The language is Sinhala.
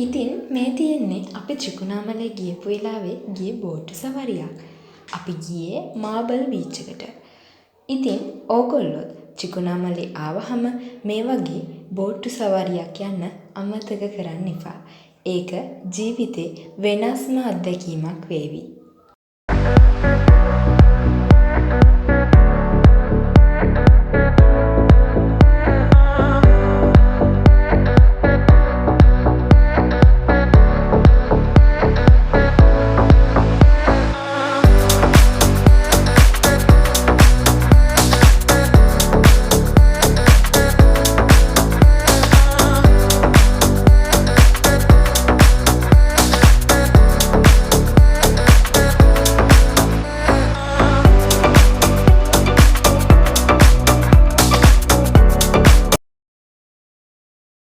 ඉතින් මේ තියෙන්නේ අපි ත්‍රිකුණාමලේ ගියපු වෙලාවේ ගිය බෝට් සවාරියක්. අපි ගියේ මාබල් බීච් එකට. ඉතින් ඕගොල්ලොත් ත්‍රිකුණාමලේ ආවහම මේ වගේ බෝට්ටු සවාරියක් යන්න අමතක කරන්න එපා. ඒක ජීවිතේ වෙනස්ම අත්දැකීමක් වේවි.